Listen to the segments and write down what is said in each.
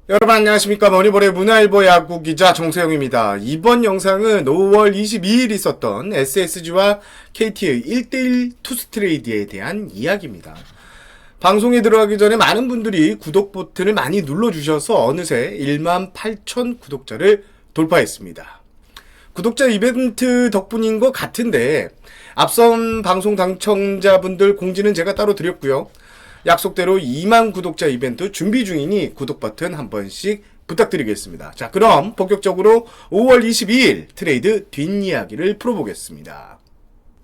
여러분 안녕하십니까. 머니볼의 문화일보 야구 기자 정세영입니다. 이번 영상은 5월 22일 있었던 SSG와 KT의 1대1 투수 트레이드에 대한 이야기입니다. 방송에 들어가기 전에 많은 분들이 구독 버튼을 많이 눌러주셔서 어느새 1만 8천 구독자를 돌파했습니다. 구독자 이벤트 덕분인 것 같은데 앞선 방송 당첨자분들 공지는 제가 따로 드렸고요. 약속대로 2만 구독자 이벤트 준비 중이니 구독 버튼 한 번씩 부탁드리겠습니다. 자, 그럼 본격적으로 5월 22일 트레이드 뒷이야기를 풀어보겠습니다.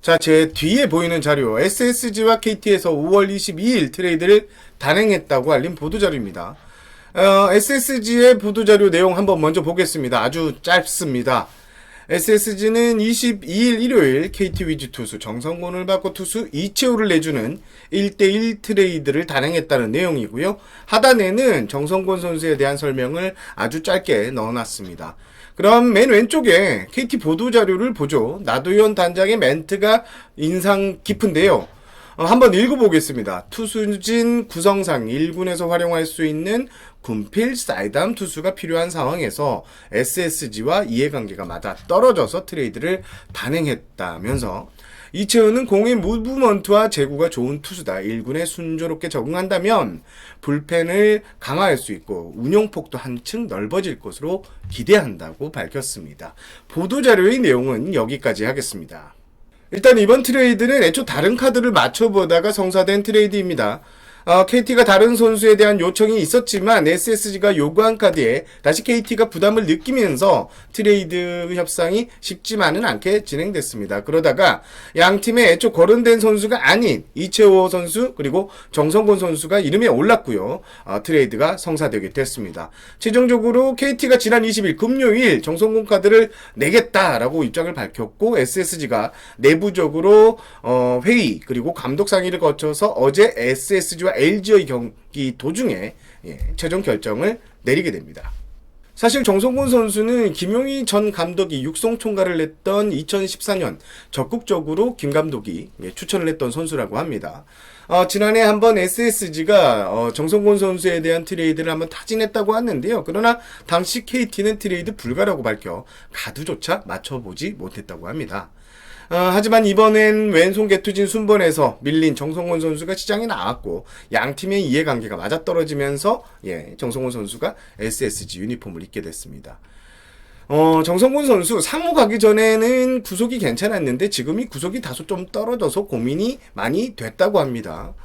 자, 제 뒤에 보이는 자료, SSG와 KT에서 5월 22일 트레이드를 단행했다고 알린 보도자료입니다. SSG의 보도자료 내용 한번 먼저 보겠습니다. 아주 짧습니다. SSG는 22일 일요일 KT 위즈 투수 정성곤을 받고 투수 이채호를 내주는 1대1 트레이드를 단행했다는 내용이고요. 하단에는 정성곤 선수에 대한 설명을 아주 짧게 넣어놨습니다. 그럼 맨 왼쪽에 KT 보도자료를 보죠. 나도현 단장의 멘트가 인상 깊은데요. 한번 읽어보겠습니다. 투수진 구성상 1군에서 활용할 수 있는 군필 사이드암 투수가 필요한 상황에서 SSG와 이해관계가 맞아 떨어져서 트레이드를 단행했다면서 이채우는 공의 무브먼트와 제구가 좋은 투수다. 1군에 순조롭게 적응한다면 불펜을 강화할 수 있고 운용폭도 한층 넓어질 것으로 기대한다고 밝혔습니다. 보도자료의 내용은 여기까지 하겠습니다. 일단 이번 트레이드는 애초 다른 카드를 맞춰보다가 성사된 트레이드입니다. KT가 다른 선수에 대한 요청이 있었지만 SSG가 요구한 카드에 다시 KT가 부담을 느끼면서 트레이드 협상이 쉽지만은 않게 진행됐습니다. 그러다가 양 팀의 애초 거론된 선수가 아닌 이채호 선수 그리고 정성곤 선수가 이름에 올랐고요. 트레이드가 성사되게 됐습니다. 최종적으로 KT가 지난 20일 금요일 정성곤 카드를 내겠다라고 입장을 밝혔고 SSG가 내부적으로 회의 그리고 감독 상의를 거쳐서 어제 SSG와 LG의 경기 도중에 최종 결정을 내리게 됩니다. 사실 정성곤 선수는 김용희 전 감독이 육성 총괄을 했던 2014년 적극적으로 김 감독이 추천을 했던 선수라고 합니다. 지난해 한번 SSG가 정성곤 선수에 대한 트레이드를 한번 타진했다고 하는데요. 그러나 당시 KT는 트레이드 불가라고 밝혀 가두조차 맞춰보지 못했다고 합니다. 하지만 이번엔 왼손 개투진 순번에서 밀린 정성곤 선수가 시장에 나왔고 양팀의 이해관계가 맞아떨어지면서 정성곤 선수가 SSG 유니폼을 입게 됐습니다. 정성곤 선수 상무 가기 전에는 구속이 괜찮았는데 지금이 구속이 다소 좀 떨어져서 고민이 많이 됐다고 합니다.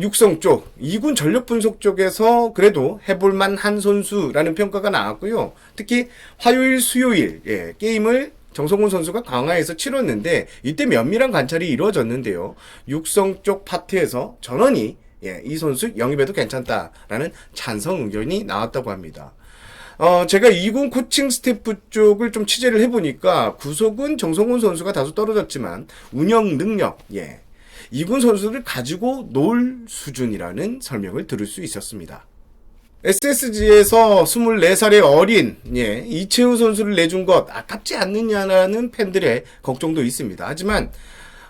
육성 쪽, 2군 전력 분석 쪽에서 그래도 해볼만 한 선수라는 평가가 나왔고요. 특히 화요일, 수요일 게임을 정성곤 선수가 강화해서 치렀는데 이때 면밀한 관찰이 이루어졌는데요. 육성 쪽 파트에서 전원이 이 선수 영입해도 괜찮다라는 찬성 의견이 나왔다고 합니다. 제가 2군 코칭 스태프 쪽을 좀 취재를 해보니까 구속은 정성곤 선수가 다소 떨어졌지만 운영 능력, 2군 선수를 가지고 놀 수준이라는 설명을 들을 수 있었습니다. SSG에서 24살의 어린 이채우 선수를 내준 것 아깝지 않느냐라는 팬들의 걱정도 있습니다. 하지만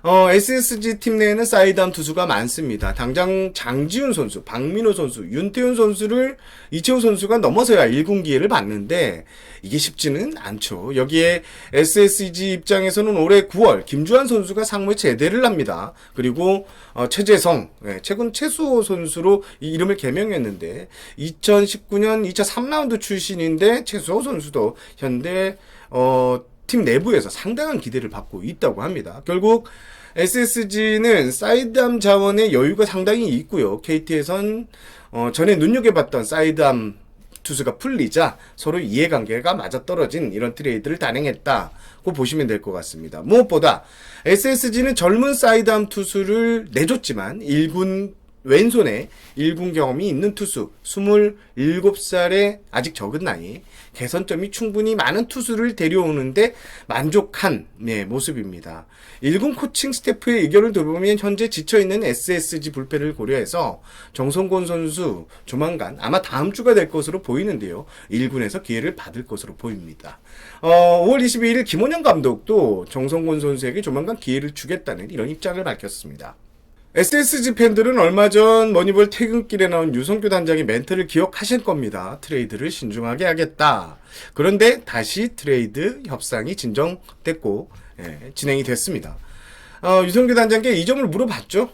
SSG 팀 내에는 사이드암 투수가 많습니다. 당장 장지훈 선수, 박민호 선수, 윤태훈 선수를 이채우 선수가 넘어서야 1군 기회를 받는데 이게 쉽지는 않죠. 여기에 SSG 입장에서는 올해 9월 김주환 선수가 상무에 제대를 합니다. 그리고 최재성, 최근 최수호 선수로 이 이름을 개명했는데 2019년 2차 3라운드 출신인데 최수호 선수도 현대 팀 내부에서 상당한 기대를 받고 있다고 합니다. 결국 SSG는 사이드암 자원의 여유가 상당히 있고요. KT에선 전에 눈여겨봤던 사이드암 투수가 풀리자 서로 이해관계가 맞아떨어진 이런 트레이드를 단행했다고 보시면 될 것 같습니다. 무엇보다 SSG는 젊은 사이드암 투수를 내줬지만 1군 왼손에 1군 경험이 있는 투수 27살의 아직 적은 나이 개선점이 충분히 많은 투수를 데려오는데 만족한 모습입니다. 1군 코칭 스태프의 의견을 들어보면 현재 지쳐있는 SSG 불펜을 고려해서 정성곤 선수 조만간 아마 다음 주가 될 것으로 보이는데요. 1군에서 기회를 받을 것으로 보입니다. 5월 22일 김원영 감독도 정성곤 선수에게 조만간 기회를 주겠다는 이런 입장을 밝혔습니다. SSG 팬들은 얼마 전 머니볼 퇴근길에 나온 유성규 단장의 멘트를 기억하실 겁니다. 트레이드를 신중하게 하겠다. 그런데 다시 트레이드 협상이 진정됐고 진행이 됐습니다. 유성규 단장께 이 점을 물어봤죠.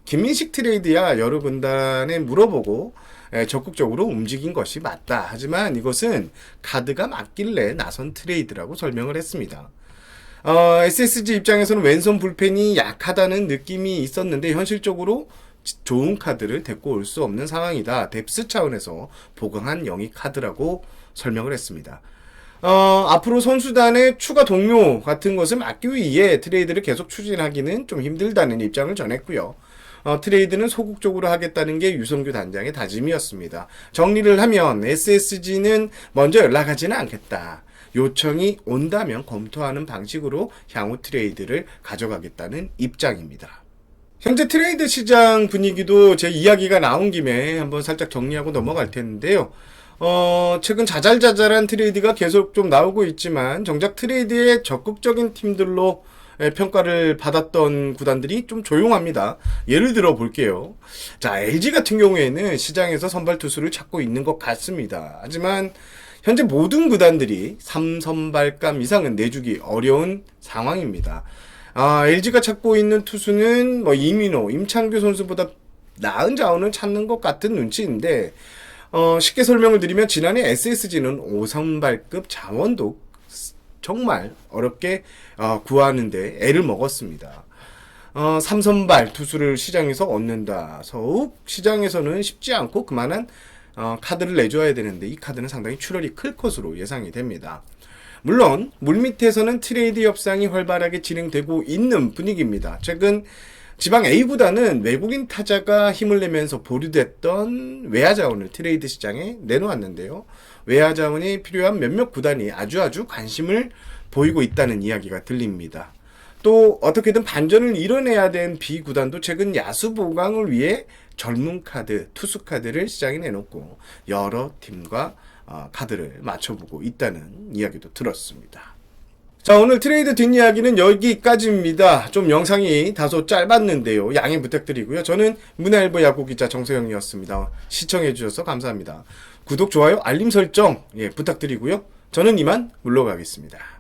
김민식 트레이드야 여러 군단에 물어보고 적극적으로 움직인 것이 맞다. 하지만 이것은 카드가 맞길래 나선 트레이드라고 설명을 했습니다. SSG 입장에서는 왼손 불펜이 약하다는 느낌이 있었는데 현실적으로 좋은 카드를 데리고 올 수 없는 상황이다. 뎁스 차원에서 보강한 영입 카드라고 설명을 했습니다. 앞으로 선수단의 추가 동료 같은 것을 막기 위해 트레이드를 계속 추진하기는 좀 힘들다는 입장을 전했고요. 트레이드는 소극적으로 하겠다는 게 유성규 단장의 다짐이었습니다. 정리를 하면 SSG는 먼저 연락하지는 않겠다. 요청이 온다면 검토하는 방식으로 향후 트레이드를 가져가겠다는 입장입니다. 현재 트레이드 시장 분위기도 제 이야기가 나온 김에 한번 살짝 정리하고 넘어갈 텐데요. 최근 자잘자잘한 트레이드가 계속 좀 나오고 있지만 정작 트레이드에 적극적인 팀들로 평가를 받았던 구단들이 좀 조용합니다. 예를 들어 볼게요. 자, LG 같은 경우에는 시장에서 선발 투수를 찾고 있는 것 같습니다. 하지만 현재 모든 구단들이 3선발감 이상은 내주기 어려운 상황입니다. LG가 찾고 있는 투수는 이민호, 임창규 선수보다 나은 자원을 찾는 것 같은 눈치인데 쉽게 설명을 드리면 지난해 SSG는 5선발급 자원도 정말 어렵게 구하는데 애를 먹었습니다. 3선발 투수를 시장에서 얻는다. 더욱 시장에서는 쉽지 않고 그만한 카드를 내줘야 되는데 이 카드는 상당히 출혈이 클 것으로 예상이 됩니다. 물론 물밑에서는 트레이드 협상이 활발하게 진행되고 있는 분위기입니다. 최근 지방 A구단은 외국인 타자가 힘을 내면서 보류됐던 외야 자원을 트레이드 시장에 내놓았는데요. 외야 자원이 필요한 몇몇 구단이 아주 관심을 보이고 있다는 이야기가 들립니다. 또 어떻게든 반전을 이뤄내야 된 B구단도 최근 야수 보강을 위해 젊은 카드, 투수 카드를 시장에 내놓고 여러 팀과 카드를 맞춰보고 있다는 이야기도 들었습니다. 자, 오늘 트레이드 뒷이야기는 여기까지입니다. 좀 영상이 다소 짧았는데요. 양해 부탁드리고요. 저는 문화일보 야구기자 정세영이었습니다. 시청해주셔서 감사합니다. 구독, 좋아요, 알림 설정 부탁드리고요. 저는 이만 물러가겠습니다.